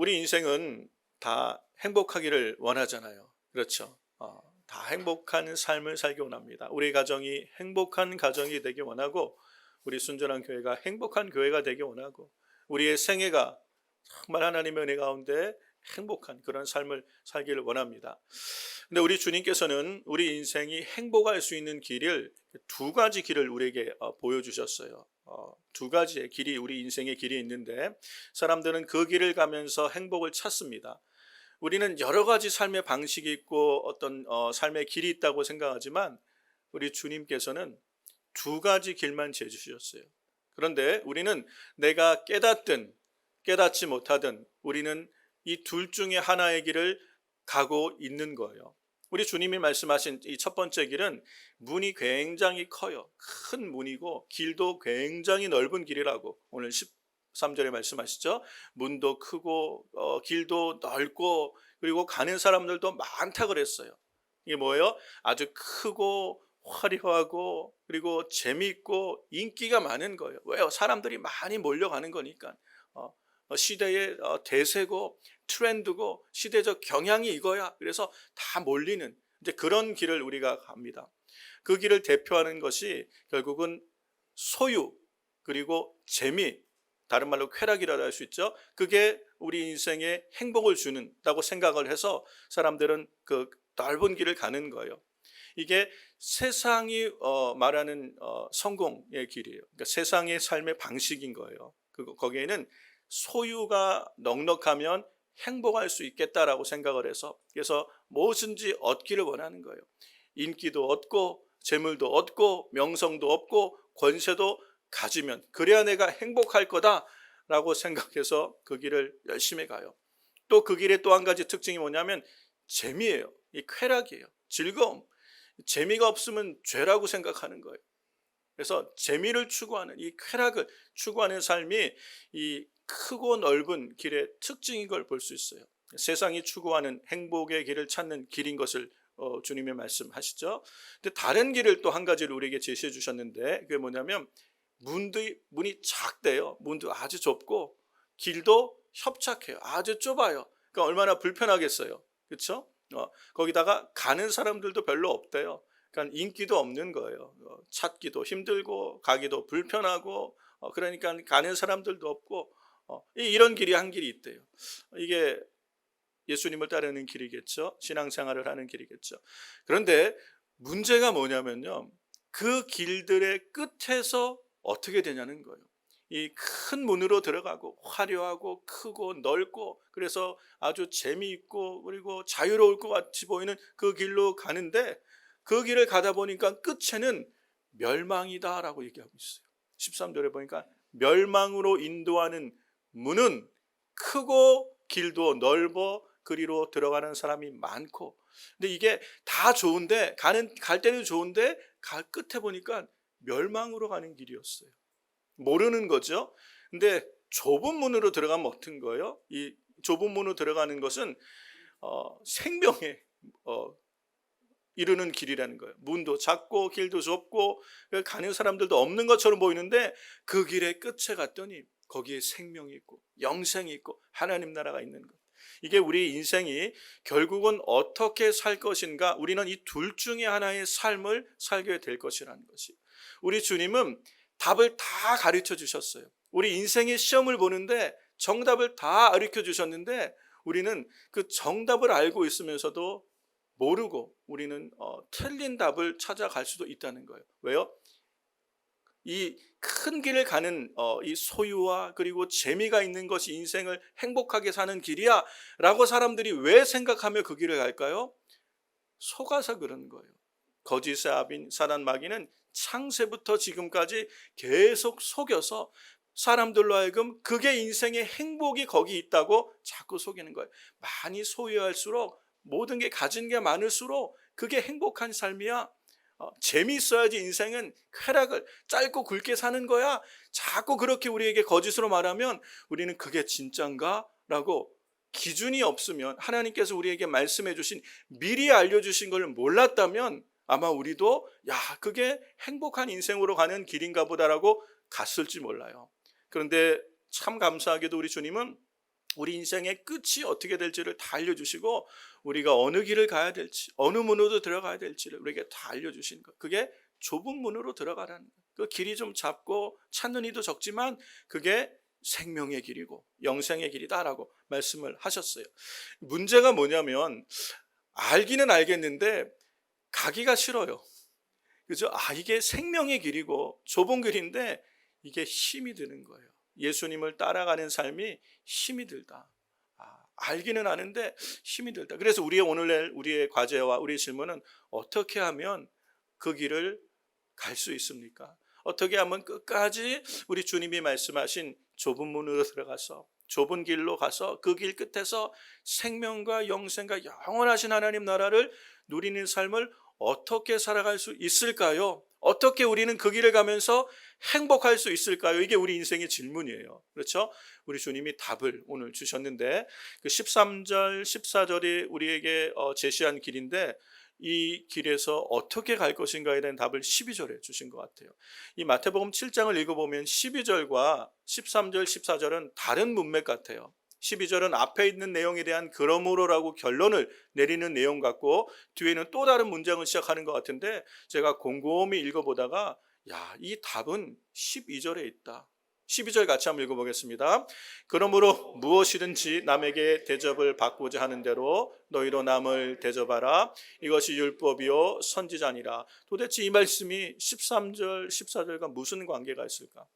우리 인생은 다 행복하기를 원하잖아요. 그렇죠? 다 행복한 삶을 살기 원합니다. 우리 가정이 행복한 가정이 되기 원하고, 우리 순전한 교회가 행복한 교회가 되기 원하고, 우리의 생애가 정말 하나님의 은혜 가운데 행복한 그런 삶을 살기를 원합니다. 근데 우리 주님께서는 우리 인생이 행복할 수 있는 길을, 두 가지 길을 우리에게 보여주셨어요. 두 가지의 길이, 우리 인생의 길이 있는데, 사람들은 그 길을 가면서 행복을 찾습니다. 우리는 여러 가지 삶의 방식이 있고 어떤 삶의 길이 있다고 생각하지만, 우리 주님께서는 두 가지 길만 제주셨어요. 그런데 우리는 내가 깨닫든 깨닫지 못하든 우리는 이 둘 중에 하나의 길을 가고 있는 거예요. 우리 주님이 말씀하신 이 첫 번째 길은 문이 굉장히 커요. 큰 문이고 길도 굉장히 넓은 길이라고 오늘 13절에 말씀하시죠. 문도 크고 길도 넓고, 그리고 가는 사람들도 많다 그랬어요. 이게 뭐예요? 아주 크고 화려하고, 그리고 재미있고 인기가 많은 거예요. 왜요? 사람들이 많이 몰려가는 거니까. 시대의 대세고 트렌드고 시대적 경향이 이거야. 그래서 다 몰리는 이제 그런 길을 우리가 갑니다. 그 길을 대표하는 것이 결국은 소유, 그리고 재미, 다른 말로 쾌락이라고 할 수 있죠. 그게 우리 인생에 행복을 주는다고 생각을 해서 사람들은 그 넓은 길을 가는 거예요. 이게 세상이 말하는 성공의 길이에요. 그러니까 세상의 삶의 방식인 거예요. 거기에는 소유가 넉넉하면 행복할 수 있겠다라고 생각을 해서, 그래서 무엇인지 얻기를 원하는 거예요. 인기도 얻고 재물도 얻고 명성도 얻고 권세도 가지면 그래야 내가 행복할 거다라고 생각해서 그 길을 열심히 가요. 또 그 길의 또 한 가지 특징이 뭐냐면 재미예요. 이 쾌락이에요. 즐거움. 재미가 없으면 죄라고 생각하는 거예요. 그래서 재미를 추구하는, 이 쾌락을 추구하는 삶이 이 크고 넓은 길의 특징인 걸 볼 수 있어요. 세상이 추구하는 행복의 길을 찾는 길인 것을 주님의 말씀하시죠. 근데 다른 길을 또 한 가지를 우리에게 제시해 주셨는데, 그게 뭐냐면 문이 작대요. 문도 아주 좁고 길도 협착해요. 아주 좁아요. 그러니까 얼마나 불편하겠어요. 그렇죠? 거기다가 가는 사람들도 별로 없대요. 그러니까 인기도 없는 거예요. 찾기도 힘들고 가기도 불편하고, 그러니까 가는 사람들도 없고, 이런 길이 한 길이 있대요. 이게 예수님을 따르는 길이겠죠. 신앙생활을 하는 길이겠죠. 그런데 문제가 뭐냐면요, 그 길들의 끝에서 어떻게 되냐는 거예요. 이 큰 문으로 들어가고 화려하고 크고 넓고, 그래서 아주 재미있고 그리고 자유로울 것 같이 보이는 그 길로 가는데, 그 길을 가다 보니까 끝에는 멸망이다라고 얘기하고 있어요. 13절에 보니까 멸망으로 인도하는 문은 크고 길도 넓어 그리로 들어가는 사람이 많고. 근데 이게 다 좋은데, 갈 때는 좋은데 끝에 보니까 멸망으로 가는 길이었어요. 모르는 거죠. 근데 좁은 문으로 들어가면 어떤 거예요? 이 좁은 문으로 들어가는 것은 생명에 이르는 길이라는 거예요. 문도 작고 길도 좁고 가는 사람들도 없는 것처럼 보이는데, 그 길의 끝에 갔더니 거기에 생명이 있고 영생이 있고 하나님 나라가 있는 것. 이게 우리 인생이 결국은 어떻게 살 것인가, 우리는 이 둘 중에 하나의 삶을 살게 될 것이라는 것이, 우리 주님은 답을 다 가르쳐 주셨어요. 우리 인생의 시험을 보는데 정답을 다 가르쳐 주셨는데, 우리는 그 정답을 알고 있으면서도 모르고 우리는 틀린 답을 찾아갈 수도 있다는 거예요. 왜요? 이 큰 길을 가는 이 소유와 그리고 재미가 있는 것이 인생을 행복하게 사는 길이야 라고 사람들이 왜 생각하며 그 길을 갈까요? 속아서 그런 거예요. 거짓의 아빈 사단 마귀는 창세부터 지금까지 계속 속여서 사람들로 하여금 그게 인생의 행복이 거기 있다고 자꾸 속이는 거예요. 많이 소유할수록, 모든 게 가진 게 많을수록 그게 행복한 삶이야. 재미있어야지 인생은, 쾌락을 짧고 굵게 사는 거야. 자꾸 그렇게 우리에게 거짓으로 말하면 우리는 그게 진짠가? 라고, 기준이 없으면, 하나님께서 우리에게 말씀해 주신, 미리 알려주신 걸 몰랐다면 아마 우리도 그게 행복한 인생으로 가는 길인가 보다라고 갔을지 몰라요. 그런데 참 감사하게도 우리 주님은 우리 인생의 끝이 어떻게 될지를 다 알려주시고 우리가 어느 길을 가야 될지 어느 문으로 들어가야 될지를 우리에게 다 알려주신 것, 그게 좁은 문으로 들어가라는 것. 그 길이 좀 작고 찾는 이도 적지만 그게 생명의 길이고 영생의 길이다라고 말씀을 하셨어요. 문제가 뭐냐면 알기는 알겠는데 가기가 싫어요. 그죠? 이게 생명의 길이고 좁은 길인데 이게 힘이 드는 거예요. 예수님을 따라가는 삶이 힘이 들다. 알기는 아는데 힘이 들다. 그래서 오늘날 우리의 과제와 우리의 질문은 어떻게 하면 그 길을 갈 수 있습니까? 어떻게 하면 끝까지 우리 주님이 말씀하신 좁은 문으로 들어가서 좁은 길로 가서 그 길 끝에서 생명과 영생과 영원하신 하나님 나라를 누리는 삶을 어떻게 살아갈 수 있을까요? 어떻게 우리는 그 길을 가면서 행복할 수 있을까요? 이게 우리 인생의 질문이에요. 그렇죠? 우리 주님이 답을 오늘 주셨는데 그 13절, 14절이 우리에게 제시한 길인데 이 길에서 어떻게 갈 것인가에 대한 답을 12절에 주신 것 같아요. 이 마태복음 7장을 읽어보면 12절과 13절, 14절은 다른 문맥 같아요. 12절은 앞에 있는 내용에 대한 그러므로라고 결론을 내리는 내용 같고 뒤에는 또 다른 문장을 시작하는 것 같은데 제가 곰곰이 읽어보다가 이 답은 12절에 있다. 12절 같이 한번 읽어보겠습니다. 그러므로 무엇이든지 남에게 대접을 받고자 하는 대로 너희도 남을 대접하라. 이것이 율법이요 선지자니라. 도대체 이 말씀이 13절, 14절과 무슨 관계가 있을까?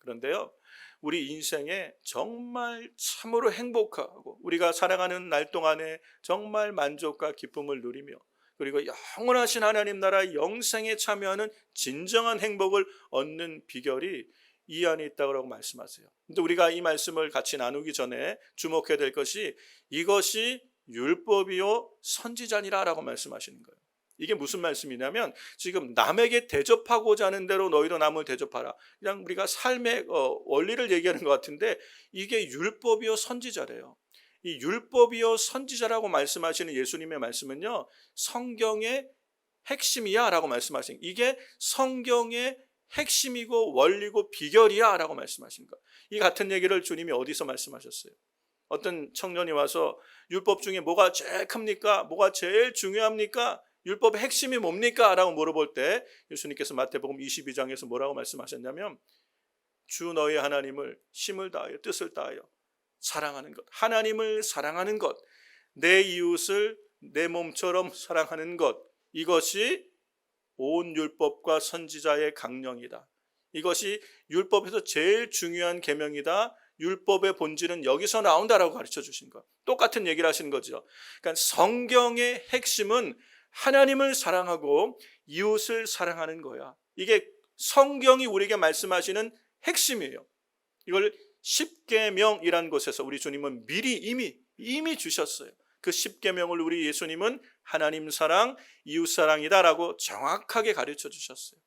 그런데요, 우리 인생에 정말 참으로 행복하고 우리가 살아가는 날 동안에 정말 만족과 기쁨을 누리며 그리고 영원하신 하나님 나라 영생에 참여하는 진정한 행복을 얻는 비결이 이 안에 있다고 말씀하세요. 근데 우리가 이 말씀을 같이 나누기 전에 주목해야 될 것이 이것이 율법이요 선지자니라라고 말씀하시는 거예요. 이게 무슨 말씀이냐면 지금 남에게 대접하고자 하는 대로 너희도 남을 대접하라. 그냥 우리가 삶의 원리를 얘기하는 것 같은데 이게 율법이요 선지자래요. 이 율법이요 선지자라고 말씀하시는 예수님의 말씀은요 성경의 핵심이야 라고 말씀하시는 거예요. 이게 성경의 핵심이고 원리고 비결이야 라고 말씀하신 거예요. 이 같은 얘기를 주님이 어디서 말씀하셨어요? 어떤 청년이 와서 율법 중에 뭐가 제일 큽니까? 뭐가 제일 중요합니까? 율법의 핵심이 뭡니까? 라고 물어볼 때 예수님께서 마태복음 22장에서 뭐라고 말씀하셨냐면 주 너희 하나님을 힘을 다하여 뜻을 다하여 사랑하는 것, 하나님을 사랑하는 것, 내 이웃을 내 몸처럼 사랑하는 것, 이것이 온 율법과 선지자의 강령이다. 이것이 율법에서 제일 중요한 계명이다. 율법의 본질은 여기서 나온다라고 가르쳐 주신 것. 똑같은 얘기를 하시는 거죠. 그러니까 성경의 핵심은 하나님을 사랑하고 이웃을 사랑하는 거야. 이게 성경이 우리에게 말씀하시는 핵심이에요. 이걸 십계명이라는 곳에서 우리 주님은 미리 이미 주셨어요. 그 십계명을 우리 예수님은 하나님 사랑, 이웃 사랑이다라고 정확하게 가르쳐 주셨어요.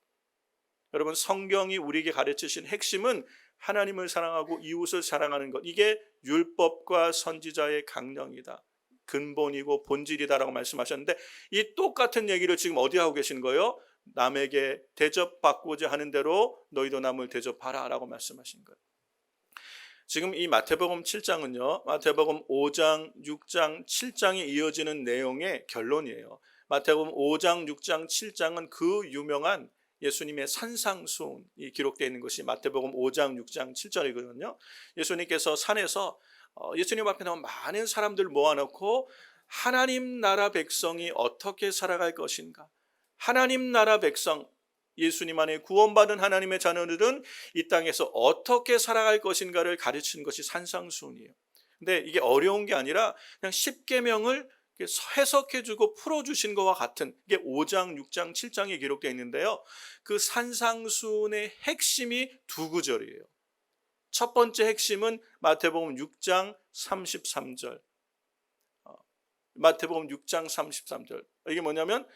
여러분 성경이 우리에게 가르치신 핵심은 하나님을 사랑하고 이웃을 사랑하는 것. 이게 율법과 선지자의 강령이다. 근본이고 본질이다라고 말씀하셨는데 이 똑같은 얘기를 지금 어디 하고 계신 거예요? 남에게 대접받고자 하는 대로 너희도 남을 대접하라 라고 말씀하신 거예요. 지금 이 마태복음 7장은요 마태복음 5장, 6장, 7장에 이어지는 내용의 결론이에요. 마태복음 5장, 6장, 7장은 그 유명한 예수님의 산상수훈이 기록되어 있는 것이 마태복음 5장, 6장, 7절이거든요. 예수님께서 산에서 예수님 앞에 나온 많은 사람들 모아놓고 하나님 나라 백성이 어떻게 살아갈 것인가, 하나님 나라 백성, 예수님 안에 구원받은 하나님의 자녀들은 이 땅에서 어떻게 살아갈 것인가를 가르치는 것이 산상수훈이에요. 근데 이게 어려운 게 아니라 그냥 십계명을 해석해주고 풀어주신 것과 같은 이게 5장, 6장, 7장에 기록되어 있는데요. 그 산상수훈의 핵심이 두 구절이에요. 첫 번째 핵심은 마태복음 6장 33절. 마태복음 6장 33절. 이게 뭐냐면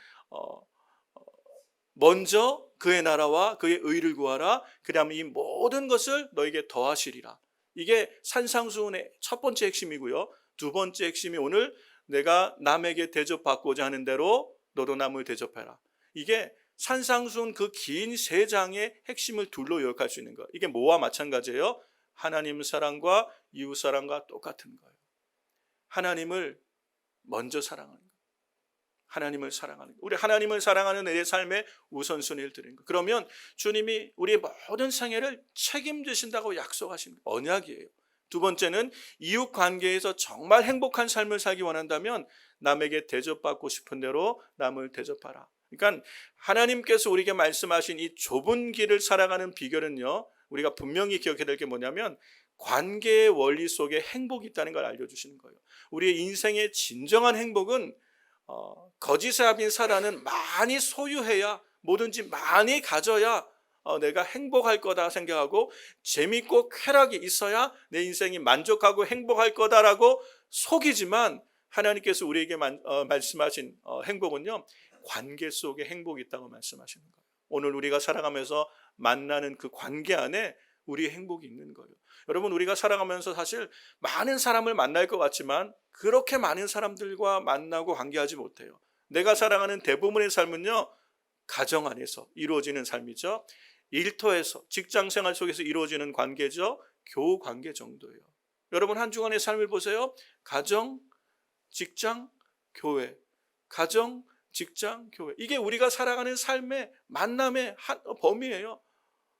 먼저 그의 나라와 그의 의를 구하라. 그다음에 이 모든 것을 너에게 더하시리라. 이게 산상수훈의 첫 번째 핵심이고요. 두 번째 핵심이 오늘 내가 남에게 대접받고자 하는 대로 너도 남을 대접해라. 이게 산상수훈 그 긴 세 장의 핵심을 둘로 요약할 수 있는 거예요. 이게 뭐와 마찬가지예요? 하나님 사랑과 이웃 사랑과 똑같은 거예요. 하나님을 먼저 사랑하는 거예요. 하나님을 사랑하는 거예요. 우리 하나님을 사랑하는 내 삶의 우선순위를 드리는 거예요. 그러면 주님이 우리의 모든 생애를 책임지신다고 약속하신 언약이에요. 두 번째는 이웃 관계에서 정말 행복한 삶을 살기 원한다면 남에게 대접받고 싶은 대로 남을 대접하라. 그러니까 하나님께서 우리에게 말씀하신 이 좁은 길을 살아가는 비결은요, 우리가 분명히 기억해야 될 게 뭐냐면 관계의 원리 속에 행복이 있다는 걸 알려주시는 거예요. 우리의 인생의 진정한 행복은 거짓의 아빈 사라는 많이 소유해야, 뭐든지 많이 가져야 내가 행복할 거다 생각하고 재밌고 쾌락이 있어야 내 인생이 만족하고 행복할 거다라고 속이지만, 하나님께서 우리에게 말씀하신 행복은요, 관계 속에 행복이 있다고 말씀하시는 거예요. 오늘 우리가 살아가면서 만나는 그 관계 안에 우리의 행복이 있는 거예요. 여러분, 우리가 살아가면서 사실 많은 사람을 만날 것 같지만 그렇게 많은 사람들과 만나고 관계하지 못해요. 내가 살아가는 대부분의 삶은요, 가정 안에서 이루어지는 삶이죠. 일터에서, 직장 생활 속에서 이루어지는 관계죠. 교우 관계 정도예요. 여러분, 한 주간의 삶을 보세요. 가정, 직장, 교회. 가정, 직장, 교회. 이게 우리가 살아가는 삶의 만남의 범위예요.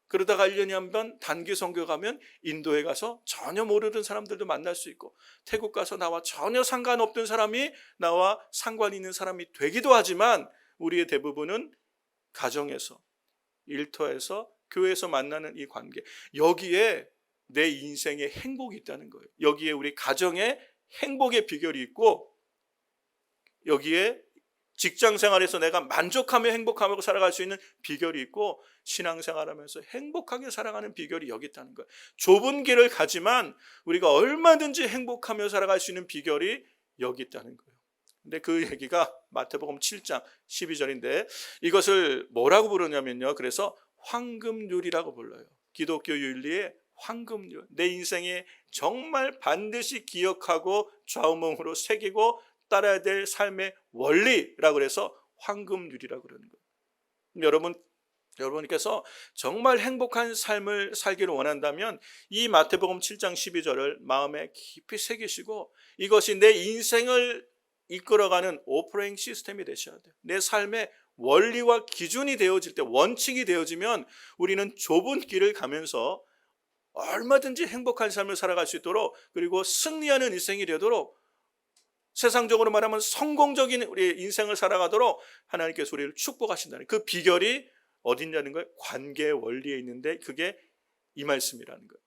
그러다가 1년에 한 번 단기 선교 가면 인도에 가서 전혀 모르는 사람들도 만날 수 있고, 태국 가서 나와 전혀 상관없던 사람이 나와 상관 있는 사람이 되기도 하지만, 우리의 대부분은 가정에서, 일터에서, 교회에서 만나는 이 관계, 여기에 내 인생의 행복이 있다는 거예요. 여기에 우리 가정의 행복의 비결이 있고, 여기에 직장 생활에서 내가 만족하며 행복하며 살아갈 수 있는 비결이 있고, 신앙생활하면서 행복하게 살아가는 비결이 여기 있다는 거예요. 좁은 길을 가지만 우리가 얼마든지 행복하며 살아갈 수 있는 비결이 여기 있다는 거예요. 근데 그 얘기가 마태복음 7장 12절인데 이것을 뭐라고 부르냐면요, 그래서 황금률이라고 불러요. 기독교 윤리의 황금률, 내 인생에 정말 반드시 기억하고 좌우명으로 새기고 따라야 될 삶의 원리라고 해서 황금률이라고 그러는 거예요. 여러분께서 정말 행복한 삶을 살기를 원한다면 이 마태복음 7장 12절을 마음에 깊이 새기시고, 이것이 내 인생을 이끌어가는 오퍼레이팅 시스템이 되셔야 돼요. 내 삶의 원리와 기준이 되어질 때, 원칙이 되어지면 우리는 좁은 길을 가면서 얼마든지 행복한 삶을 살아갈 수 있도록, 그리고 승리하는 인생이 되도록, 세상적으로 말하면 성공적인 우리의 인생을 살아가도록 하나님께서 우리를 축복하신다는 그 비결이 어딨냐는 거예요. 관계의 원리에 있는데 그게 이 말씀이라는 거예요.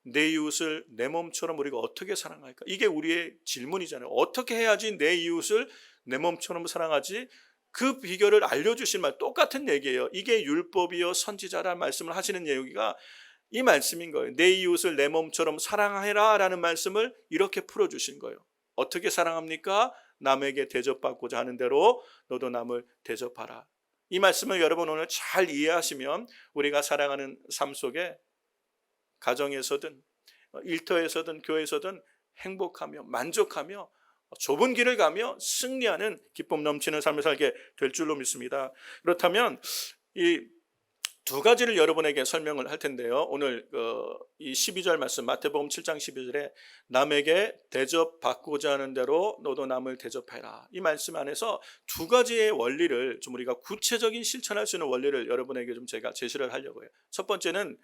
내 이웃을 내 몸처럼 우리가 어떻게 사랑할까? 이게 우리의 질문이잖아요. 어떻게 해야지 내 이웃을 내 몸처럼 사랑하지? 그 비결을 알려주신 말, 똑같은 얘기예요. 이게 율법이요 선지자라는 말씀을 하시는 얘기가 이 말씀인 거예요. 내 이웃을 내 몸처럼 사랑해라 라는 말씀을 이렇게 풀어주신 거예요. 어떻게 사랑합니까? 남에게 대접받고자 하는 대로 너도 남을 대접하라. 이 말씀을 여러분 오늘 잘 이해하시면 우리가 살아가는 삶 속에 가정에서든 일터에서든 교회에서든 행복하며 만족하며 좁은 길을 가며 승리하는 기쁨 넘치는 삶을 살게 될 줄로 믿습니다. 그렇다면 이 두 가지를 여러분에게 설명을 할 텐데요. 오늘 이 12절 말씀, 마태복음 7장 12절에 남에게 대접받고자 하는 대로 너도 남을 대접해라. 이 말씀 안에서 두 가지의 원리를 좀 우리가 구체적인 실천할 수 있는 원리를 여러분에게 좀 제가 제시를 하려고 해요. 첫 번째는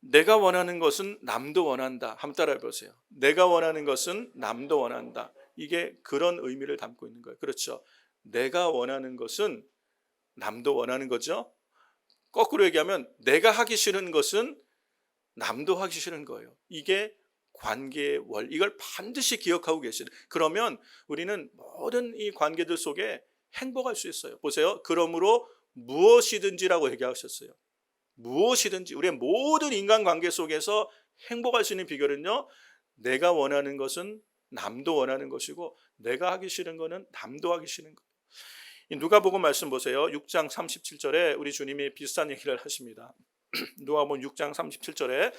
내가 원하는 것은 남도 원한다. 한번 따라해 보세요. 내가 원하는 것은 남도 원한다. 이게 그런 의미를 담고 있는 거예요. 그렇죠. 내가 원하는 것은 남도 원하는 거죠. 거꾸로 얘기하면 내가 하기 싫은 것은 남도 하기 싫은 거예요. 이게 관계의 원리, 이걸 반드시 기억하고 계시는. 그러면 우리는 모든 이 관계들 속에 행복할 수 있어요. 보세요. 그러므로 무엇이든지라고 얘기하셨어요. 무엇이든지, 우리의 모든 인간관계 속에서 행복할 수 있는 비결은요, 내가 원하는 것은 남도 원하는 것이고 내가 하기 싫은 것은 남도 하기 싫은 것. 누가복음 말씀 보세요. 6장 37절에 우리 주님이 비슷한 얘기를 하십니다. 누가복음 6장 37절에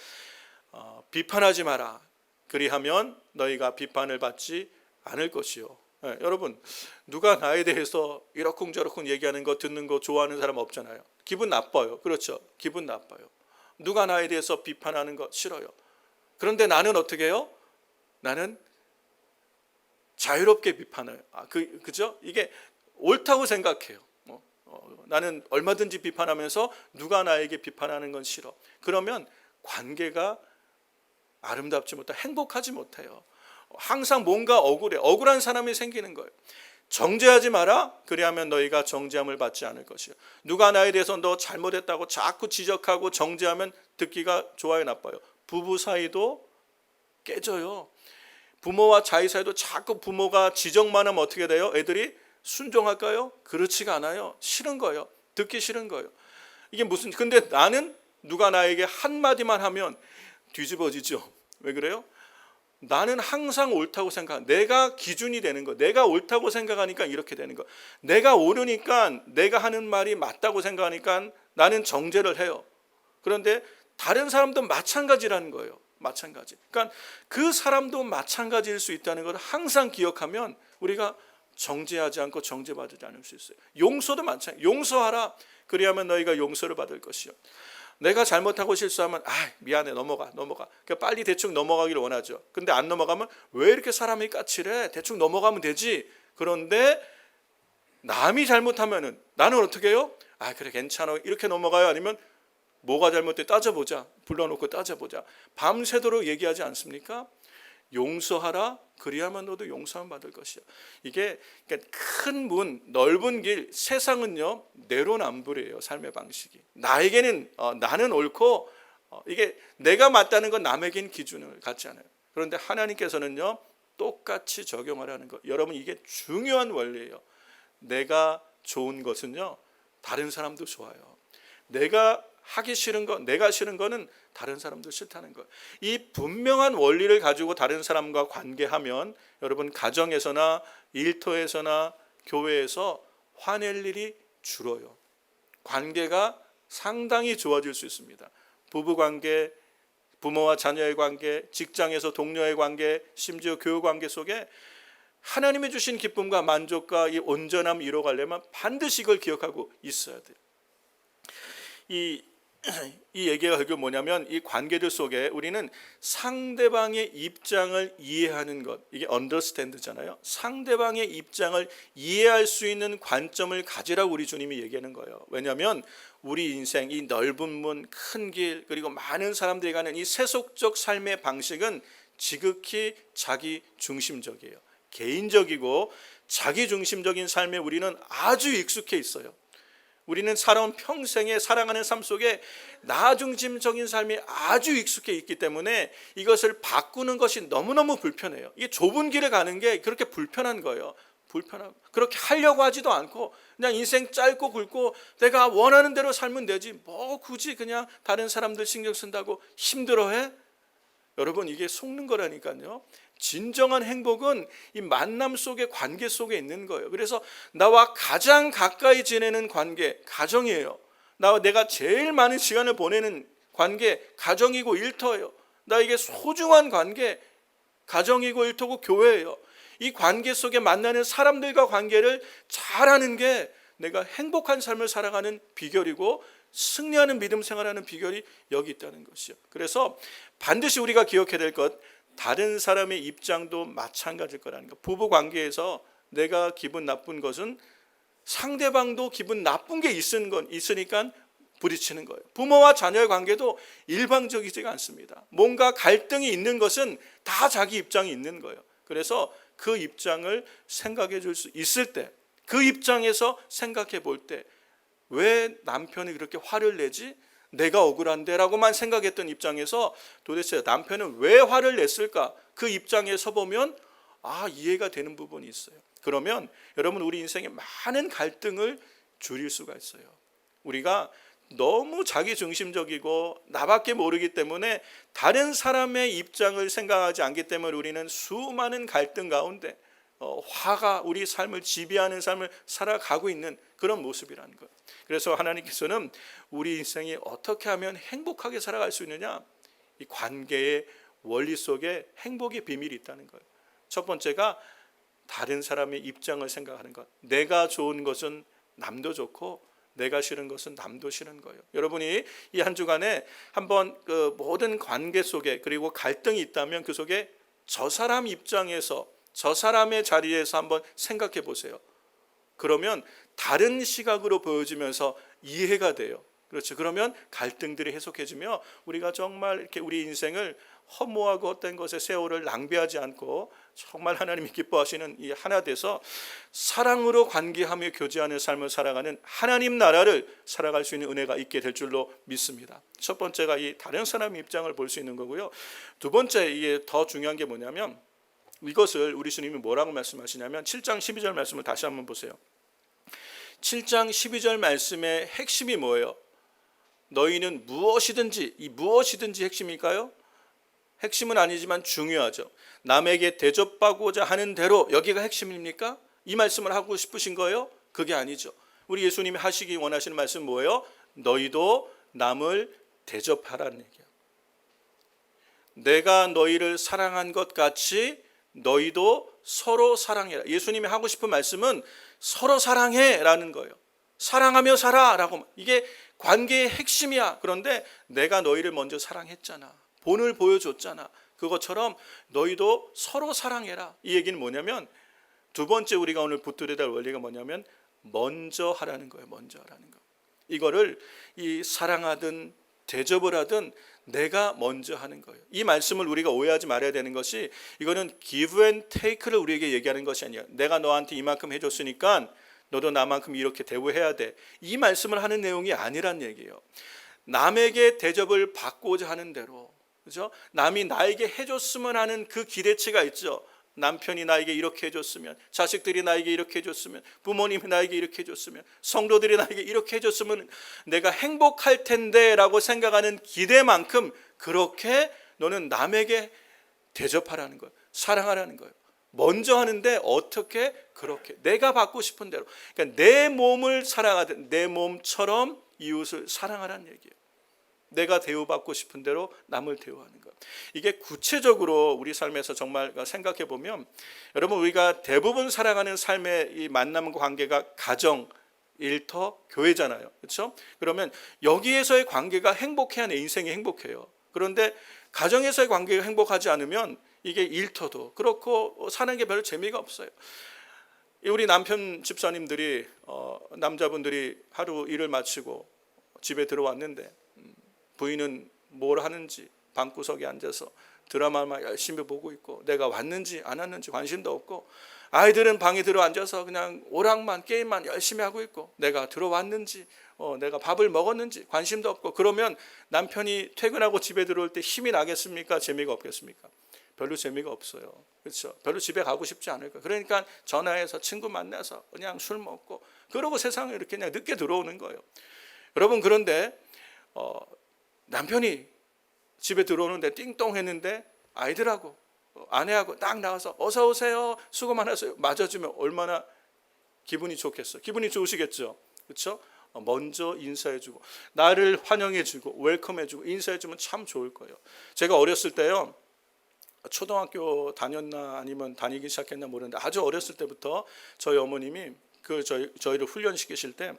비판하지 마라. 그리하면 너희가 비판을 받지 않을 것이요. 네, 여러분, 누가 나에 대해서 이러쿵저러쿵 얘기하는 거 듣는 거 좋아하는 사람 없잖아요. 기분 나빠요. 그렇죠. 기분 나빠요. 누가 나에 대해서 비판하는 거 싫어요. 그런데 나는 어떻게 해요? 나는 자유롭게 비판해요. 그죠? 이게 옳다고 생각해요. 나는 얼마든지 비판하면서 누가 나에게 비판하는 건 싫어. 그러면 관계가 아름답지 못해, 행복하지 못해요. 항상 뭔가 억울한 사람이 생기는 거예요. 정죄하지 마라. 그리하면 너희가 정죄함을 받지 않을 것이요. 누가 나에 대해서 너 잘못했다고 자꾸 지적하고 정죄하면 듣기가 좋아요, 나빠요? 부부 사이도 깨져요. 부모와 자식 사이도 자꾸 부모가 지적만 하면 어떻게 돼요? 애들이 순종할까요? 그렇지가 않아요. 싫은 거예요. 듣기 싫은 거예요. 이게 무슨, 근데 나는 누가 나에게 한마디만 하면 뒤집어지죠. 왜 그래요? 나는 항상 옳다고 생각, 내가 기준이 되는 거, 내가 옳다고 생각하니까 이렇게 되는 거, 내가 옳으니까 내가 하는 말이 맞다고 생각하니까 나는 정죄를 해요. 그런데 다른 사람도 마찬가지라는 거예요. 마찬가지. 그러니까 그 사람도 마찬가지일 수 있다는 걸 항상 기억하면 우리가 정죄하지 않고 정죄받지 않을 수 있어요. 용서도 마찬가지. 용서하라. 그리하면 너희가 용서를 받을 것이요. 내가 잘못하고 실수하면 미안해, 넘어가. 그러니까 빨리 대충 넘어가기를 원하죠. 근데 안 넘어가면 왜 이렇게 사람이 까칠해? 대충 넘어가면 되지. 그런데 남이 잘못하면은 나는 어떻게 해요? 그래 괜찮아, 이렇게 넘어가요? 아니면 뭐가 잘못돼 따져보자. 불러놓고 따져보자. 밤새도록 얘기하지 않습니까? 용서하라. 그리하면 너도 용서함 받을 것이야. 이게 큰 문, 넓은 길, 세상은요 내로남불이에요. 삶의 방식이. 나에게는 나는 옳고 이게 내가 맞다는 건 남에겐 기준을 갖지 않아요. 그런데 하나님께서는요 똑같이 적용하라는 거. 여러분 이게 중요한 원리예요. 내가 좋은 것은요 다른 사람도 좋아요. 내가 하기 싫은 거, 내가 싫은 거는 다른 사람도 싫다는 거. 이 분명한 원리를 가지고 다른 사람과 관계하면 여러분 가정에서나 일터에서나 교회에서 화낼 일이 줄어요. 관계가 상당히 좋아질 수 있습니다. 부부 관계, 부모와 자녀의 관계, 직장에서 동료의 관계, 심지어 교우 관계 속에 하나님이 주신 기쁨과 만족과 이 온전함 이뤄가려면 반드시 이걸 기억하고 있어야 돼요. 이 얘기가 결국 뭐냐면 이 관계들 속에 우리는 상대방의 입장을 이해하는 것, 이게 understand잖아요. 상대방의 입장을 이해할 수 있는 관점을 가지라고 우리 주님이 얘기하는 거예요. 왜냐하면 우리 인생 이 넓은 문, 큰 길, 그리고 많은 사람들이 가는 이 세속적 삶의 방식은 지극히 자기 중심적이에요. 개인적이고 자기 중심적인 삶에 우리는 아주 익숙해 있어요. 우리는 살아온 평생에 살아가는 삶 속에 나 중심적인 삶이 아주 익숙해 있기 때문에 이것을 바꾸는 것이 너무너무 불편해요. 이게 좁은 길을 가는 게 그렇게 불편한 거예요. 불편하고 그렇게 하려고 하지도 않고 그냥 인생 짧고 굵고 내가 원하는 대로 살면 되지 뭐 굳이 그냥 다른 사람들 신경 쓴다고 힘들어해? 여러분 이게 속는 거라니까요. 진정한 행복은 이 만남 속에 관계 속에 있는 거예요. 그래서 나와 가장 가까이 지내는 관계, 가정이에요. 내가 제일 많은 시간을 보내는 관계, 가정이고 일터예요. 나에게 소중한 관계, 가정이고 일터고 교회예요. 이 관계 속에 만나는 사람들과 관계를 잘하는 게 내가 행복한 삶을 살아가는 비결이고 승리하는 믿음 생활하는 비결이 여기 있다는 것이요. 그래서 반드시 우리가 기억해야 될 것, 다른 사람의 입장도 마찬가지일 거라는 것. 부부 관계에서 내가 기분 나쁜 것은 상대방도 기분 나쁜 게 있으니까 부딪히는 거예요. 부모와 자녀의 관계도 일방적이지가 않습니다. 뭔가 갈등이 있는 것은 다 자기 입장이 있는 거예요. 그래서 그 입장을 생각해 줄 수 있을 때, 그 입장에서 생각해 볼 때 왜 남편이 그렇게 화를 내지? 내가 억울한데 라고만 생각했던 입장에서 도대체 남편은 왜 화를 냈을까? 그 입장에 서보면 이해가 되는 부분이 있어요. 그러면 여러분 우리 인생에 많은 갈등을 줄일 수가 있어요. 우리가 너무 자기중심적이고 나밖에 모르기 때문에 다른 사람의 입장을 생각하지 않기 때문에 우리는 수많은 갈등 가운데 화가 우리 삶을 지배하는 삶을 살아가고 있는 그런 모습이라는 거예요. 그래서 하나님께서는 우리 인생이 어떻게 하면 행복하게 살아갈 수 있느냐, 이 관계의 원리 속에 행복의 비밀이 있다는 거예요. 첫 번째가 다른 사람의 입장을 생각하는 것. 내가 좋은 것은 남도 좋고 내가 싫은 것은 남도 싫은 거예요. 여러분이 이 한 주간에 한번 그 모든 관계 속에 그리고 갈등이 있다면 그 속에 저 사람 입장에서 저 사람의 자리에서 한번 생각해 보세요. 그러면 다른 시각으로 보여지면서 이해가 돼요. 그렇죠. 그러면 갈등들이 해소해지며 우리가 정말 이렇게 우리 인생을 허무하고 헛된 것에 세월을 낭비하지 않고 정말 하나님이 기뻐하시는 이 하나 돼서 사랑으로 관계하며 교제하는 삶을 살아가는 하나님 나라를 살아갈 수 있는 은혜가 있게 될 줄로 믿습니다. 첫 번째가 이 다른 사람의 입장을 볼 수 있는 거고요. 두 번째 이게 더 중요한 게 뭐냐면 이것을 우리 주님이 뭐라고 말씀하시냐면 7장 12절 말씀을 다시 한번 보세요. 7장 12절 말씀의 핵심이 뭐예요? 너희는 무엇이든지, 이 무엇이든지 핵심일까요? 핵심은 아니지만 중요하죠. 남에게 대접하고자 하는 대로, 여기가 핵심입니까? 이 말씀을 하고 싶으신 거예요? 그게 아니죠. 우리 예수님이 하시기 원하시는 말씀은 뭐예요? 너희도 남을 대접하라는 얘기예요. 내가 너희를 사랑한 것 같이 너희도 서로 사랑해라. 예수님이 하고 싶은 말씀은 서로 사랑해라는 거예요. 사랑하며 살아라고. 이게 관계의 핵심이야. 그런데 내가 너희를 먼저 사랑했잖아. 본을 보여줬잖아. 그것처럼 너희도 서로 사랑해라. 이 얘기는 뭐냐면 두 번째 우리가 오늘 붙들어야 될 원리가 뭐냐면 먼저 하라는 거예요. 먼저 하라는 거. 이거를 이 사랑하든 대접을 하든 내가 먼저 하는 거예요. 이 말씀을 우리가 오해하지 말아야 되는 것이 이거는 give and take를 우리에게 얘기하는 것이 아니야. 내가 너한테 이만큼 해줬으니까 너도 나만큼 이렇게 대우해야 돼. 이 말씀을 하는 내용이 아니란 얘기예요. 남에게 대접을 받고자 하는 대로, 그죠? 남이 나에게 해줬으면 하는 그 기대치가 있죠. 남편이 나에게 이렇게 해줬으면, 자식들이 나에게 이렇게 해줬으면, 부모님이 나에게 이렇게 해줬으면, 성도들이 나에게 이렇게 해줬으면 내가 행복할 텐데 라고 생각하는 기대만큼 그렇게 너는 남에게 대접하라는 거예요. 사랑하라는 거예요. 먼저 하는데 어떻게? 그렇게 내가 받고 싶은 대로. 그러니까 내 몸을 사랑하듯 내 몸처럼 이웃을 사랑하라는 얘기예요. 내가 대우받고 싶은 대로 남을 대우하는 것. 이게 구체적으로 우리 삶에서 정말 생각해 보면 여러분 우리가 대부분 살아가는 삶의 이 만남과 관계가 가정, 일터, 교회잖아요. 그렇죠? 그러면 여기에서의 관계가 행복해야 내 인생이 행복해요. 그런데 가정에서의 관계가 행복하지 않으면 이게 일터도 그렇고 사는 게 별로 재미가 없어요. 우리 남편 집사님들이 남자분들이 하루 일을 마치고 집에 들어왔는데 부인은 뭘 하는지 방구석에 앉아서 드라마만 열심히 보고 있고 내가 왔는지 안 왔는지 관심도 없고 아이들은 방에 들어 앉아서 그냥 오락만 게임만 열심히 하고 있고 내가 들어왔는지 내가 밥을 먹었는지 관심도 없고 그러면 남편이 퇴근하고 집에 들어올 때 힘이 나겠습니까? 재미가 없겠습니까? 별로 재미가 없어요. 그렇죠? 별로 집에 가고 싶지 않을 거예요. 그러니까 전화해서 친구 만나서 그냥 술 먹고 그러고 세상에 이렇게 그냥 늦게 들어오는 거예요. 여러분 그런데 남편이 집에 들어오는데 띵동 했는데 아이들하고 아내하고 딱 나와서 어서 오세요. 수고 많았어요. 맞아주면 얼마나 기분이 좋겠어요. 기분이 좋으시겠죠. 그렇죠? 먼저 인사해주고 나를 환영해주고 웰컴해주고 인사해주면 참 좋을 거예요. 제가 어렸을 때요. 초등학교 다녔나 아니면 다니기 시작했나 모르는데 아주 어렸을 때부터 저희 어머님이 저희를 훈련시키실 때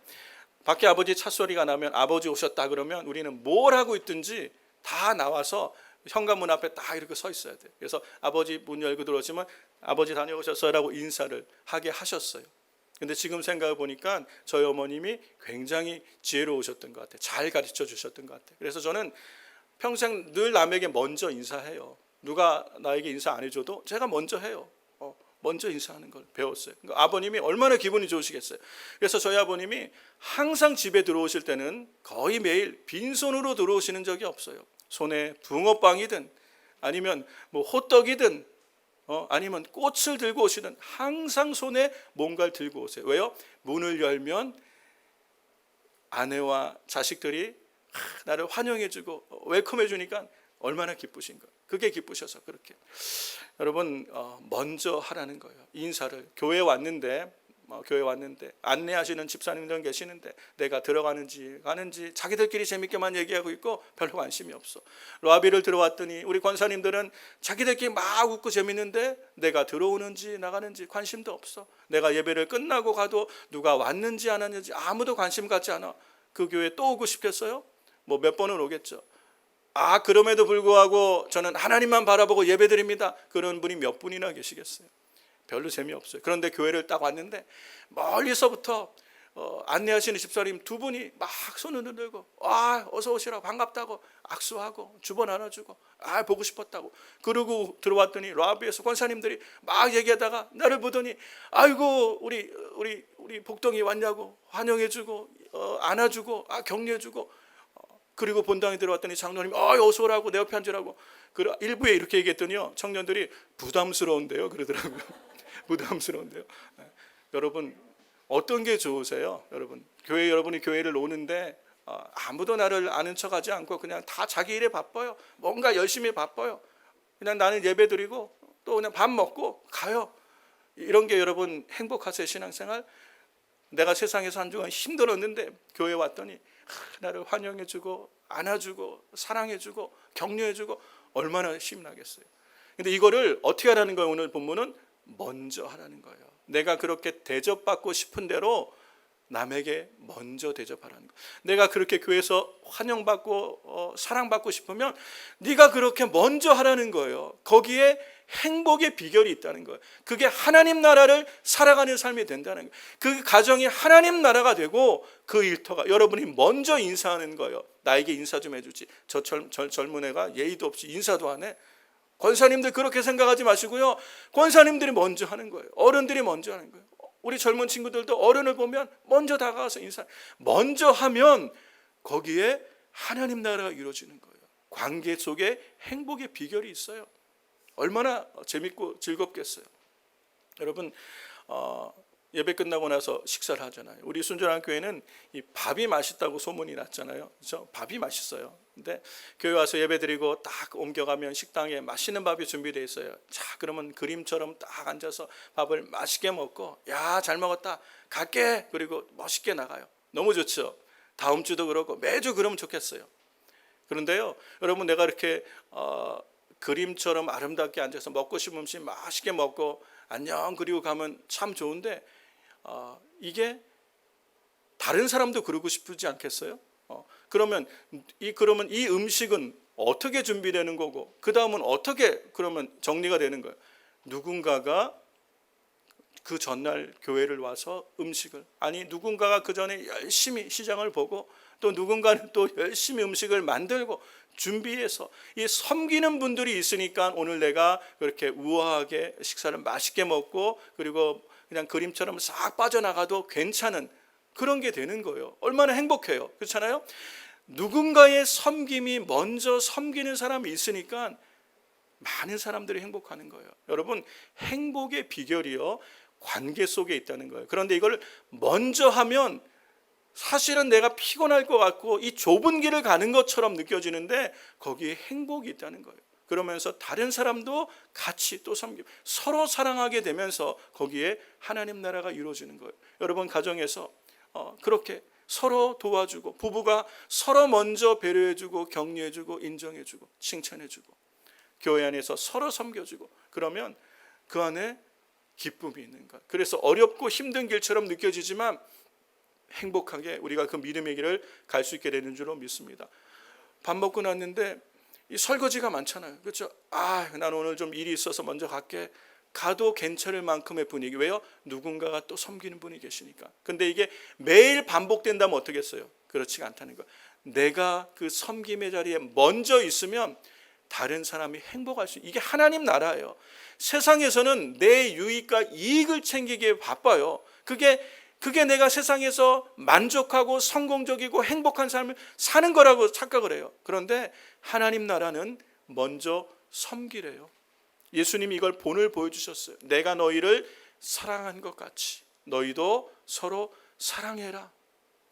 밖에 아버지 차 소리가 나면 아버지 오셨다 그러면 우리는 뭘 하고 있든지 다 나와서 현관문 앞에 딱 이렇게 서 있어야 돼요. 그래서 아버지 문 열고 들어오시면 아버지 다녀오셨어요라고 인사를 하게 하셨어요. 근데 지금 생각해 보니까 저희 어머님이 굉장히 지혜로우셨던 것 같아요. 잘 가르쳐 주셨던 것 같아요. 그래서 저는 평생 늘 남에게 먼저 인사해요. 누가 나에게 인사 안 해줘도 제가 먼저 해요. 먼저 인사하는 걸 배웠어요. 그러니까 아버님이 얼마나 기분이 좋으시겠어요. 그래서 저희 아버님이 항상 집에 들어오실 때는 거의 매일 빈손으로 들어오시는 적이 없어요. 손에 붕어빵이든 아니면 뭐 호떡이든 아니면 꽃을 들고 오시든 항상 손에 뭔가를 들고 오세요. 왜요? 문을 열면 아내와 자식들이 나를 환영해주고 웰컴해주니까 얼마나 기쁘신가. 그게 기쁘셔서 그렇게. 여러분 먼저 하라는 거예요. 인사를. 교회에 왔는데 교회 왔는데 안내하시는 집사님들 계시는데 내가 들어가는지 가는지 자기들끼리 재밌게만 얘기하고 있고 별로 관심이 없어. 로아비를 들어왔더니 우리 권사님들은 자기들끼리 막 웃고 재밌는데 내가 들어오는지 나가는지 관심도 없어. 내가 예배를 끝나고 가도 누가 왔는지 안 왔는지 아무도 관심 갖지 않아. 그 교회 또 오고 싶겠어요? 몇 번은 오겠죠. 그럼에도 불구하고 저는 하나님만 바라보고 예배드립니다. 그런 분이 몇 분이나 계시겠어요? 별로 재미없어요. 그런데 교회를 딱 왔는데 멀리서부터 안내하시는 집사님 두 분이 막 손을 흔들고 어서 오시라고 반갑다고 악수하고 주번 안아주고 보고 싶었다고. 그러고 들어왔더니 로아비에서 권사님들이 막 얘기하다가 나를 보더니 아이고 우리 복동이 왔냐고 환영해주고 안아주고 격려해주고. 그리고 본당에 들어왔더니 장로님이 어서 오라고 내 옆에 앉으라고. 일부에 이렇게 얘기했더니요, 청년들이 부담스러운데요 그러더라고요. 부담스러운데요. 여러분 어떤 게 좋으세요? 여러분이 교회를 오는데 아무도 나를 아는 척하지 않고 그냥 다 자기 일에 바빠요. 뭔가 열심히 바빠요. 그냥 나는 예배드리고 또 그냥 밥 먹고 가요. 이런 게 여러분 행복하세요? 신앙생활? 내가 세상에서 한 주간 힘들었는데 교회 왔더니 나를 환영해주고 안아주고 사랑해주고 격려해주고 얼마나 힘나겠어요. 근데 이거를 어떻게 하라는 거예요? 오늘 본문은 먼저 하라는 거예요. 내가 그렇게 대접받고 싶은 대로 남에게 먼저 대접하라는 거예요. 내가 그렇게 교회에서 환영받고 사랑받고 싶으면 네가 그렇게 먼저 하라는 거예요. 거기에 행복의 비결이 있다는 거예요. 그게 하나님 나라를 살아가는 삶이 된다는 거예요. 그 가정이 하나님 나라가 되고 그 일터가 여러분이 먼저 인사하는 거예요. 나에게 인사 좀 해주지. 저 젊은 애가 예의도 없이 인사도 안 해. 권사님들 그렇게 생각하지 마시고요. 권사님들이 먼저 하는 거예요. 어른들이 먼저 하는 거예요. 우리 젊은 친구들도 어른을 보면 먼저 다가가서 인사. 먼저 하면 거기에 하나님 나라가 이루어지는 거예요. 관계 속에 행복의 비결이 있어요. 얼마나 재밌고 즐겁겠어요. 여러분 예배 끝나고 나서 식사를 하잖아요. 우리 순전한 교회는 이 밥이 맛있다고 소문이 났잖아요. 그렇죠? 밥이 맛있어요. 근데 교회 와서 예배드리고 딱 옮겨가면 식당에 맛있는 밥이 준비되어 있어요. 자, 그러면 그림처럼 딱 앉아서 밥을 맛있게 먹고 야, 잘 먹었다. 갈게. 그리고 멋있게 나가요. 너무 좋죠. 다음 주도 그러고 매주 그러면 좋겠어요. 그런데요, 여러분 내가 이렇게 그림처럼 아름답게 앉아서 먹고 싶은 음식 맛있게 먹고 안녕 그리고 가면 참 좋은데 이게 다른 사람도 그러고 싶지 않겠어요? 그러면 이 음식은 어떻게 준비되는 거고 그 다음은 어떻게 그러면 정리가 되는 거예요? 누군가가 그 전날 교회를 와서 누군가가 그 전에 열심히 시장을 보고 또 누군가는 또 열심히 음식을 만들고 준비해서 이 섬기는 분들이 있으니까 오늘 내가 그렇게 우아하게 식사를 맛있게 먹고 그리고 그냥 그림처럼 싹 빠져나가도 괜찮은 그런 게 되는 거예요. 얼마나 행복해요. 그렇잖아요? 누군가의 섬김이 먼저 섬기는 사람이 있으니까 많은 사람들이 행복하는 거예요. 여러분 행복의 비결이요 관계 속에 있다는 거예요. 그런데 이걸 먼저 하면 사실은 내가 피곤할 것 같고 이 좁은 길을 가는 것처럼 느껴지는데 거기에 행복이 있다는 거예요. 그러면서 다른 사람도 같이 또 섬기고 서로 사랑하게 되면서 거기에 하나님 나라가 이루어지는 거예요. 여러분 가정에서 그렇게 서로 도와주고 부부가 서로 먼저 배려해주고 격려해주고 인정해주고 칭찬해주고 교회 안에서 서로 섬겨주고 그러면 그 안에 기쁨이 있는 것. 그래서 어렵고 힘든 길처럼 느껴지지만 행복하게 우리가 그 믿음의 길을 갈 수 있게 되는 줄로 믿습니다. 밥 먹고 났는데 이 설거지가 많잖아요. 그렇죠? 난 오늘 좀 일이 있어서 먼저 갈게. 가도 괜찮을 만큼의 분위기. 왜요? 누군가가 또 섬기는 분이 계시니까. 근데 이게 매일 반복된다면 어떻겠어요? 그렇지가 않다는 거예요. 내가 그 섬김의 자리에 먼저 있으면 다른 사람이 행복할 수 이게 하나님 나라예요. 세상에서는 내 유익과 이익을 챙기기에 바빠요. 그게 내가 세상에서 만족하고 성공적이고 행복한 삶을 사는 거라고 착각을 해요. 그런데 하나님 나라는 먼저 섬기래요. 예수님이 이걸 본을 보여주셨어요. 내가 너희를 사랑한 것 같이 너희도 서로 사랑해라.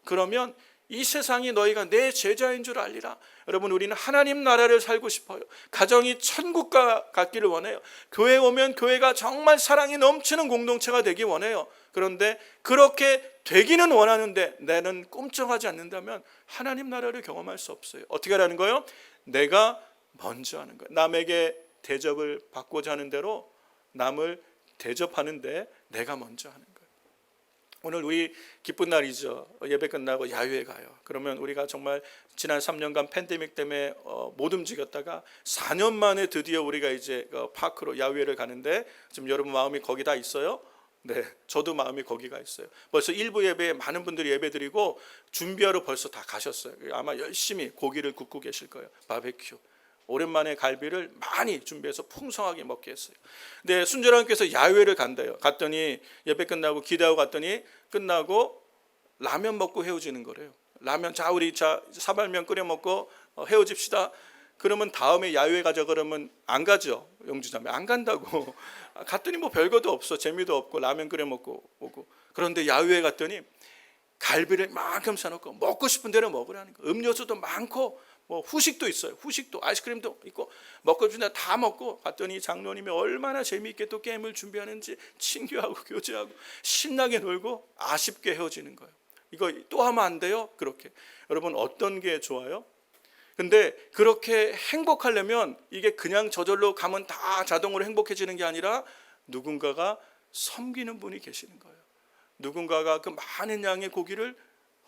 그러면 이 세상이 너희가 내 제자인 줄 알리라. 여러분, 우리는 하나님 나라를 살고 싶어요. 가정이 천국과 같기를 원해요. 교회에 오면 교회가 정말 사랑이 넘치는 공동체가 되기 원해요. 그런데 그렇게 되기는 원하는데 나는 꼼짝하지 않는다면 하나님 나라를 경험할 수 없어요. 어떻게 하라는 거예요? 내가 먼저 하는 거예요. 남에게 대접을 받고자 하는 대로 남을 대접하는데 내가 먼저 하는 거예요. 오늘 우리 기쁜 날이죠. 예배 끝나고 야유회 가요. 그러면 우리가 정말 지난 3년간 팬데믹 때문에 못 움직였다가 4년 만에 드디어 우리가 이제 파크로 야유회를 가는데 지금 여러분 마음이 거기 다 있어요? 네, 저도 마음이 거기가 있어요. 벌써 일부 예배에 많은 분들이 예배드리고 준비하러 벌써 다 가셨어요. 아마 열심히 고기를 굽고 계실 거예요. 바베큐. 오랜만에 갈비를 많이 준비해서 풍성하게 먹게 했어요. 근데 순절함께서 야외를 간대요. 갔더니 예배 끝나고 기도하고 갔더니 끝나고 라면 먹고 헤어지는 거래요. 라면, 자 우리 사발면 끓여 먹고 헤어집시다. 그러면 다음에 야외 가자 그러면 안 가죠. 영주자매 안 간다고. 갔더니 뭐 별거도 없어. 재미도 없고 라면 끓여 먹고 오고. 그런데 야외에 갔더니 갈비를 만큼 사놓고 먹고 싶은 대로 먹으라는 거. 음료수도 많고 뭐 후식도 있어요. 후식도 아이스크림도 있고 먹고 싶은 대로 다 먹고 갔더니 장로님이 얼마나 재미있게 또 게임을 준비하는지 친교하고 교제하고 신나게 놀고 아쉽게 헤어지는 거예요. 이거 또 하면 안 돼요? 그렇게. 여러분 어떤 게 좋아요? 근데 그렇게 행복하려면 이게 그냥 저절로 가면 다 자동으로 행복해지는 게 아니라 누군가가 섬기는 분이 계시는 거예요. 누군가가 그 많은 양의 고기를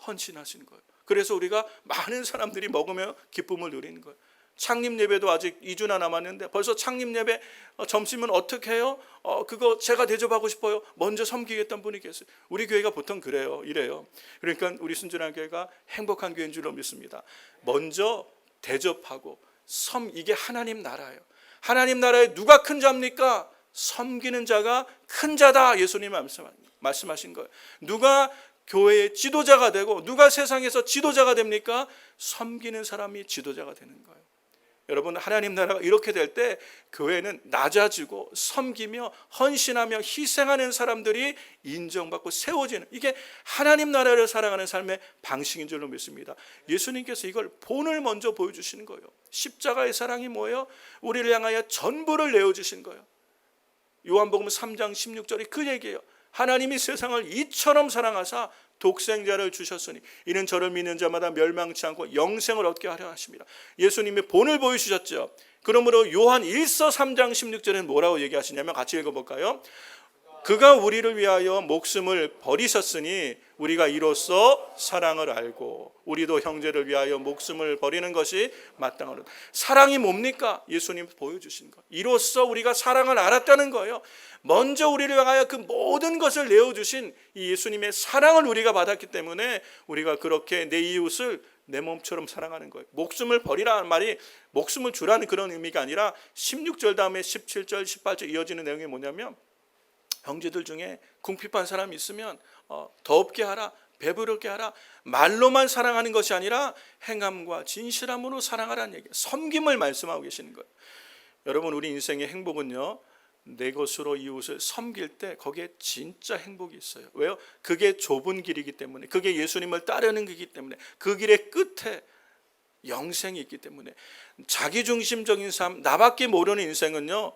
헌신하시는 거예요. 그래서 우리가 많은 사람들이 먹으며 기쁨을 누리는 거예요. 창립 예배도 아직 2주나 남았는데 벌써 창립 예배 점심은 어떻게 해요? 그거 제가 대접하고 싶어요. 먼저 섬기겠다는 분이 계세요. 우리 교회가 보통 그래요. 이래요. 그러니까 우리 순전한 교회가 행복한 교회인 줄로 믿습니다. 먼저 대접하고 이게 하나님 나라예요. 하나님 나라에 누가 큰 자입니까? 섬기는 자가 큰 자다. 예수님이 말씀하신 거예요. 누가 교회의 지도자가 되고 누가 세상에서 지도자가 됩니까? 섬기는 사람이 지도자가 되는 거예요. 여러분 하나님 나라가 이렇게 될 때 교회는 낮아지고 섬기며 헌신하며 희생하는 사람들이 인정받고 세워지는, 이게 하나님 나라를 살아가는 삶의 방식인 줄로 믿습니다. 예수님께서 이걸 본을 먼저 보여주시는 거예요. 십자가의 사랑이 뭐예요? 우리를 향하여 전부를 내어주신 거예요. 요한복음 3장 16절이 그 얘기예요. 하나님이 세상을 이처럼 사랑하사 독생자를 주셨으니 이는 저를 믿는 자마다 멸망치 않고 영생을 얻게 하려 하십니다. 예수님이 본을 보여주셨죠. 그러므로 요한 1서 3장 16절에는 뭐라고 얘기하시냐면 같이 읽어볼까요? 그가 우리를 위하여 목숨을 버리셨으니 우리가 이로써 사랑을 알고 우리도 형제를 위하여 목숨을 버리는 것이 마땅하다. 사랑이 뭡니까? 예수님 보여주신 것. 이로써 우리가 사랑을 알았다는 거예요. 먼저 우리를 향하여 그 모든 것을 내어주신 이 예수님의 사랑을 우리가 받았기 때문에 우리가 그렇게 내 이웃을 내 몸처럼 사랑하는 거예요. 목숨을 버리라는 말이 목숨을 주라는 그런 의미가 아니라 16절 다음에 17절 18절 이어지는 내용이 뭐냐면 형제들 중에 궁핍한 사람이 있으면 더없게 하라, 배부르게 하라. 말로만 사랑하는 것이 아니라 행함과 진실함으로 사랑하라는 얘기예요. 섬김을 말씀하고 계시는 거예요. 여러분 우리 인생의 행복은요, 내 것으로 이웃을 섬길 때 거기에 진짜 행복이 있어요. 왜요? 그게 좁은 길이기 때문에, 그게 예수님을 따르는 길이기 때문에, 그 길의 끝에 영생이 있기 때문에. 자기중심적인 삶, 나밖에 모르는 인생은요,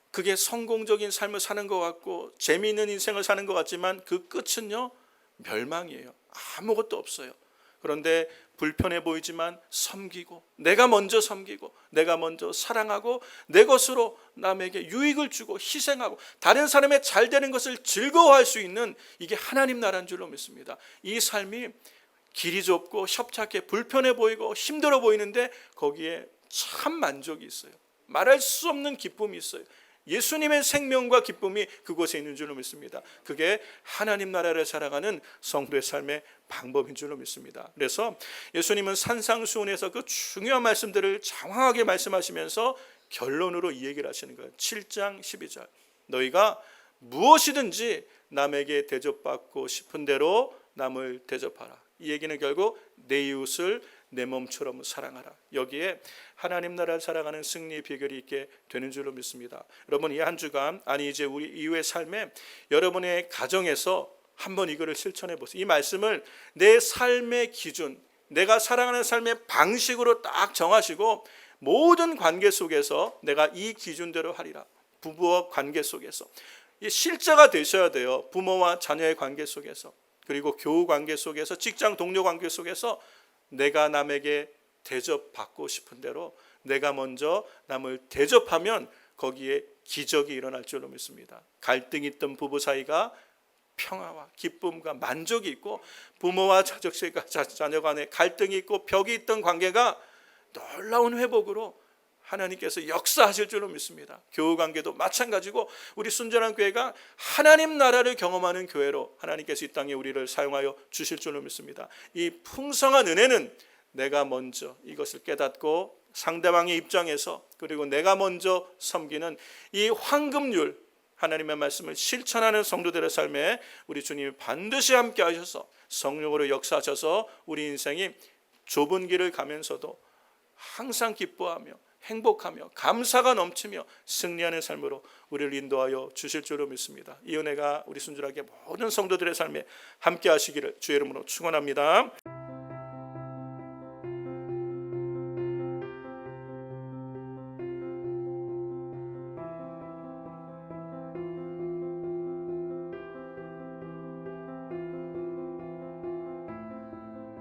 그게 성공적인 삶을 사는 것 같고 재미있는 인생을 사는 것 같지만 그 끝은요 멸망이에요. 아무것도 없어요. 그런데 불편해 보이지만 섬기고, 내가 먼저 섬기고 내가 먼저 사랑하고 내 것으로 남에게 유익을 주고 희생하고 다른 사람의 잘 되는 것을 즐거워할 수 있는, 이게 하나님 나라인 줄로 믿습니다. 이 삶이 길이 좁고 협착해 불편해 보이고 힘들어 보이는데 거기에 참 만족이 있어요. 말할 수 없는 기쁨이 있어요. 예수님의 생명과 기쁨이 그곳에 있는 줄로 믿습니다. 그게 하나님 나라를 살아가는 성도의 삶의 방법인 줄로 믿습니다. 그래서 예수님은 산상수훈에서 그 중요한 말씀들을 장황하게 말씀하시면서 결론으로 이 얘기를 하시는 거예요. 7장 12절 너희가 무엇이든지 남에게 대접받고 싶은 대로 남을 대접하라. 이 얘기는 결국 내 이웃을 내 몸처럼 사랑하라. 여기에 하나님 나라를 살아가는 승리의 비결이 있게 되는 줄로 믿습니다. 여러분 이 한 주간, 아니 이제 우리 이후의 삶에 여러분의 가정에서 한번 이거를 실천해 보세요. 이 말씀을 내 삶의 기준, 내가 살아가는 삶의 방식으로 딱 정하시고 모든 관계 속에서 내가 이 기준대로 하리라. 부부와 관계 속에서 이 실제가 되셔야 돼요. 부모와 자녀의 관계 속에서, 그리고 교우 관계 속에서, 직장 동료 관계 속에서 내가 남에게 대접받고 싶은 대로 내가 먼저 남을 대접하면 거기에 기적이 일어날 줄로 믿습니다. 갈등이 있던 부부 사이가 평화와 기쁨과 만족이 있고, 부모와 자녀 간에 갈등이 있고 벽이 있던 관계가 놀라운 회복으로 하나님께서 역사하실 줄로 믿습니다. 교우 관계도 마찬가지고 우리 순전한 교회가 하나님 나라를 경험하는 교회로 하나님께서 이 땅에 우리를 사용하여 주실 줄로 믿습니다. 이 풍성한 은혜는 내가 먼저 이것을 깨닫고 상대방의 입장에서, 그리고 내가 먼저 섬기는 이 황금률, 하나님의 말씀을 실천하는 성도들의 삶에 우리 주님이 반드시 함께 하셔서 성령으로 역사하셔서 우리 인생이 좁은 길을 가면서도 항상 기뻐하며 행복하며 감사가 넘치며 승리하는 삶으로 우리를 인도하여 주실 줄로 믿습니다. 이 은혜가 우리 순전하게 모든 성도들의 삶에 함께 하시기를 주의 이름으로 축원합니다.